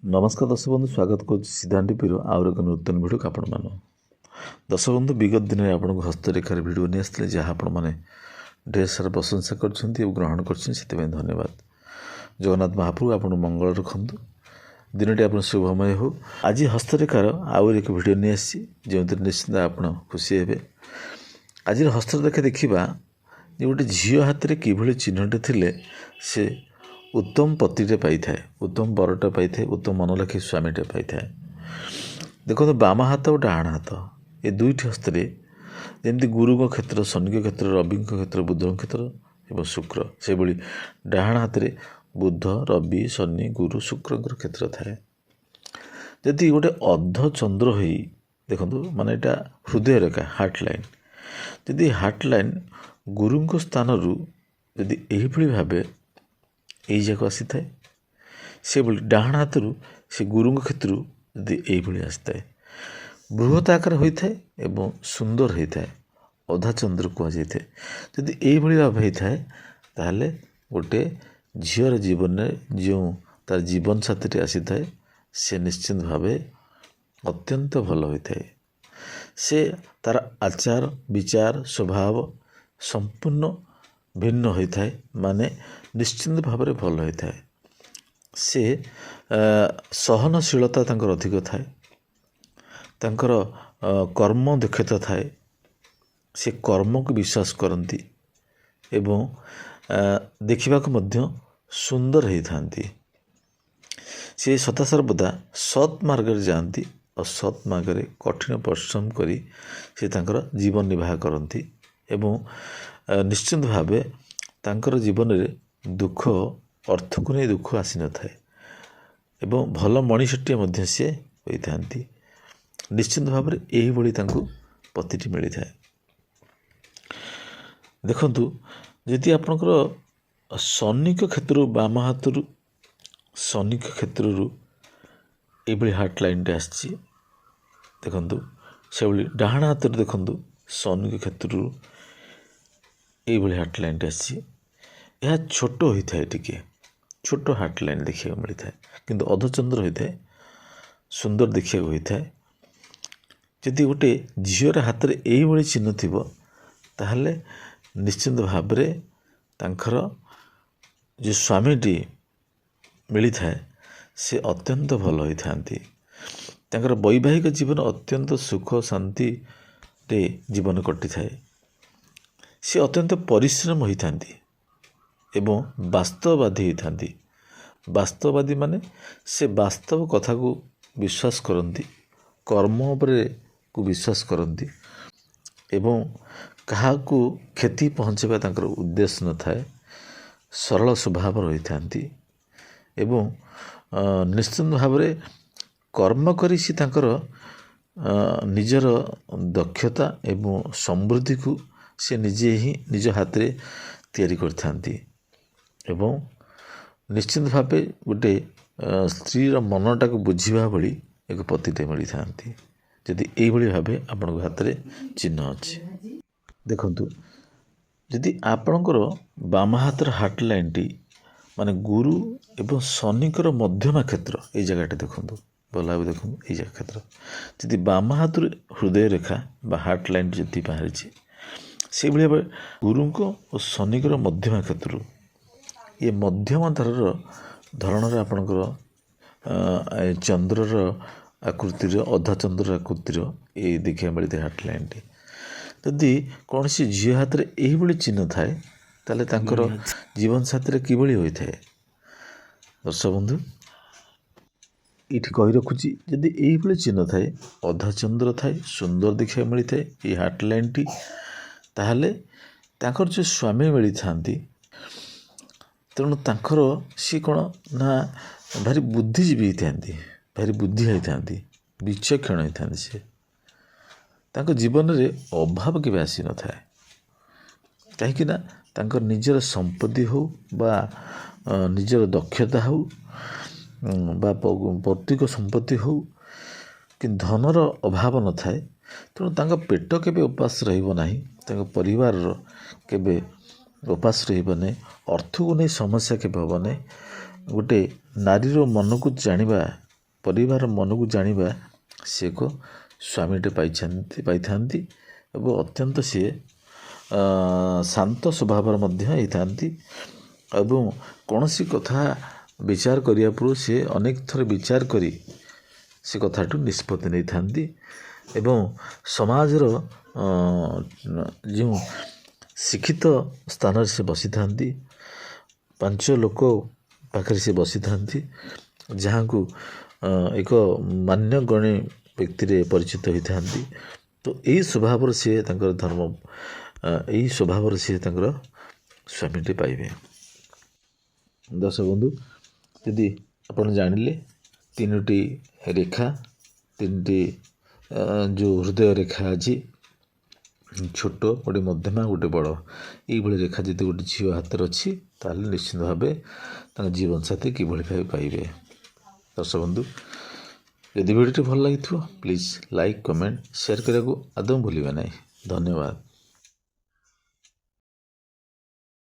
नमस्कार दर्शक बंधु स्वागत कर सिद्धांत पीर आउर एक नूतन भिडियो आपण मान दर्शक बंधु विगत दिन में आपको हस्तरेखार भिडियो नहीं आसते जहाँ आपण मैंने ढेर सारा प्रशंसा कर ग्रहण कर धन्यवाद। जगन्नाथ महाप्रभु आपन मंगल रखु दिनटी आप शुभमय हो। आज हस्तरेखार आउर एक भिडियो नहीं आसी जो निश्चिंत आप खुशी हे। आज हस्तरेखा देखा गोटे झील हाथ में कि चिन्हटे थिले से उत्तम पतिटे पाई थाए, उत्तम बरटे पाई थाए, उत्तम मनलाखी स्वामीटे पाई थाए। देखो बाम हाथ और डाण हाथ ये दुईट हस्त जमी गुरु क्षेत्र, शनि क्षेत्र, रवि क्षेत्र, बुध क्षेत्र और शुक्र से भाई डाण हाथ में बुध, रवि, शनि, गुरु, शुक्र क्षेत्र थाए। जदि गोटे अर्ध चंद्र हो देखो माने एटा हृदय रेखा हार्ट लाइन, जदि हार्ट लाइन गुरु स्थान जदि यही भाव यही जाक आसी थाए से डाण हाथ से गुरु क्षेत्र यदि यही आसी थाए बृहत आकार होता है एवं सुंदर होता है अधा चंद्र कहुए जदि यही भाव होता है ताहले गोटे झीर जीवन में जो तार जीवन साथी आसी थाए से निश्चिंत भाव अत्यंत भल होता है। से तार आचार विचार स्वभाव संपूर्ण भिन्न होता है, माने निश्चिंत भाव में भल होता है। से सहनशीलता तांकर अधिक थाए, तांकर कर्म दक्षता थाए, से कर्म को विश्वास करती एवं देखा मध्य सुंदर होता। से सदा सर्वदा सत् मार्ग जाती और सत् मार्ग कठिन परिश्रम करी से तांकर जीवन निर्वाह करती एवं निश्चिंत भाव तांकर जीवन में दुख अर्थ को नहीं दुख आसी न थाए एवं भल मणिषटिया मध्य से होता। निश्चिंत भाव यही भली तांको पतिटी मिली थाए। देखंतु यदि आपनकर शनि क्षेत्र बाम हाथ शनि क्षेत्र ये हार्ट लाइन टे आसी देखंतु से भाई डाण हाथ देखंतु शनि क्षेत्र ये हार्ट लाइन टे आसी यह छोट होता है, टिके छोट हार्ट लाइन देखा मिलता है किंतु अधचंद्र होता है सुंदर देखा होता है। जदि गोटे झीर हाथ में यही चिन्ह थी ताहले निश्चिंत भाव तांकर जो स्वामीटी मिली थाए से अत्यंत भल होता। तांकर वैवाहिक जीवन अत्यंत सुख शांति रे जीवन कटि थाए। से अत्यंत परिश्रम होता एवं वास्तववादी होता। वास्तववादी माने से वास्तव कथा को विश्वास करती, कर्म को विश्वास करती एवं कहा को क्षति पहुँचवा तांकर उद्देश्य न थाए। सरल स्वभाव रही था एवं निश्चित भाव कर्म करी सी तांकर निजर दक्षता एवं समृद्धि को से निजे ही निज हाथ में तैयारी करथांती एवं निश्चित भाव गोटे स्त्री मनटा को बुझा भली एक पतिटे मिली था। जदि यही भाव आपण हाथ में चिन्ह अच्छे देखंतु जदि आपणकर बाम हाथ हार्ट लाइन टी माने गुरु एवं शनिकर मध्यमा क्षेत्र ये जगह देखंतु भल भाव देखो ये जगह क्षेत्र जदि बाम हाथ हृदय रेखा बा हार्ट लाइन जदि बाहरी से भाई गुरु को और शनिकर मध्यमा क्षेत्र ये मध्यम धरणर आपणकर चंद्रर आकृतिर अधा चंद्र आकृतिर ये देखा मिलते हार्ट लाइन टी जदि कौन सी झील हाथ में यही चिन्ह थाए ताले तांकर जीवन साथी किभली होता है। दर्शक बंधु ये कही रखुची जदि यही चिन्ह थाए अधा चंद्र थाए सुंदर देखा मिलता है ये हार्ट लाइन टी ताहले तांकर जो स्वामी मिली थांती तेणु तांकर सी कौन ना भारी बुद्धिजीवी होता, भारी बुद्धि होता, विचक्षण होता। से तांकर जीवन में अभाव के आसी न थाए कहीं तांकर निजर संपत्ति हो बा निजर दक्षता हो बा पौत्रिक संपत्ति हो कि धनर अभाव न थाए। तेणु तांका पेट केबे उपास रहिबो नाही, तांका परिवार केबे उपास रहिबो नाही, अर्थ को नहीं समस्या केबे हबो नाही। गोटे नारीर मन को जानिबा ପରିବାର ମନକୁ ଜାଣିବା ସେ ଏକ ସ୍ୱାମୀଟେ ପାଇଥାନ୍ତି ଏବଂ ଅତ୍ୟନ୍ତ ସିଏ ଶାନ୍ତ ସ୍ୱଭାବର ମଧ୍ୟ ହେଇଥାନ୍ତି ଏବଂ କୌଣସି କଥା ବିଚାର କରିବା ପୂର୍ବରୁ ସେ ଅନେକ ଥର ବିଚାର କରି ସେ କଥାଠୁ ନିଷ୍ପତ୍ତି ନେଇଥାନ୍ତି ଏବଂ ସମାଜର ଯେଉଁ ଶିକ୍ଷିତ ସ୍ଥାନରେ ସେ ବସିଥାନ୍ତି, 5 ଲୋକ ପାଖରେ ସେ ବସିଥାନ୍ତି, ଯାହାଙ୍କୁ ଏକ ମାନ୍ୟଗଣ୍ୟ ବ୍ୟକ୍ତିରେ ପରିଚିତ ହୋଇଥାନ୍ତି। ତ ଏହି ସ୍ୱଭାବର ସିଏ ତାଙ୍କର ଏହି ସ୍ୱଭାବର ସିଏ ତାଙ୍କର ସ୍ୱାମୀଟି ପାଇବେ। ଦର୍ଶକ ବନ୍ଧୁ, ଯଦି ଆପଣ ଜାଣିଲେ 3ଟି ରେଖା, 3ଟି ଯେଉଁ ହୃଦୟ ରେଖା ଅଛି, ଛୋଟ, ଗୋଟେ ମଧ୍ୟମା, ଗୋଟେ ବଡ଼, ଏଇଭଳି ରେଖା ଯଦି ଗୋଟେ ଝିଅ ହାତରେ ଅଛି ତାହେଲେ ନିଶ୍ଚିନ୍ତ ଭାବେ ତାଙ୍କ ଜୀବନସାଥୀ କିଭଳି ଭାବେ ପାଇବେ। ଦର୍ଶକ ବନ୍ଧୁ, ଯଦି ଭିଡ଼ିଓଟି ଭଲ ଲାଗିଥିବ ପ୍ଲିଜ୍ ଲାଇକ୍, କମେଣ୍ଟ, ସେୟାର କରିବାକୁ ଆଦୌ ଭୁଲିବେ ନାହିଁ। ଧନ୍ୟବାଦ।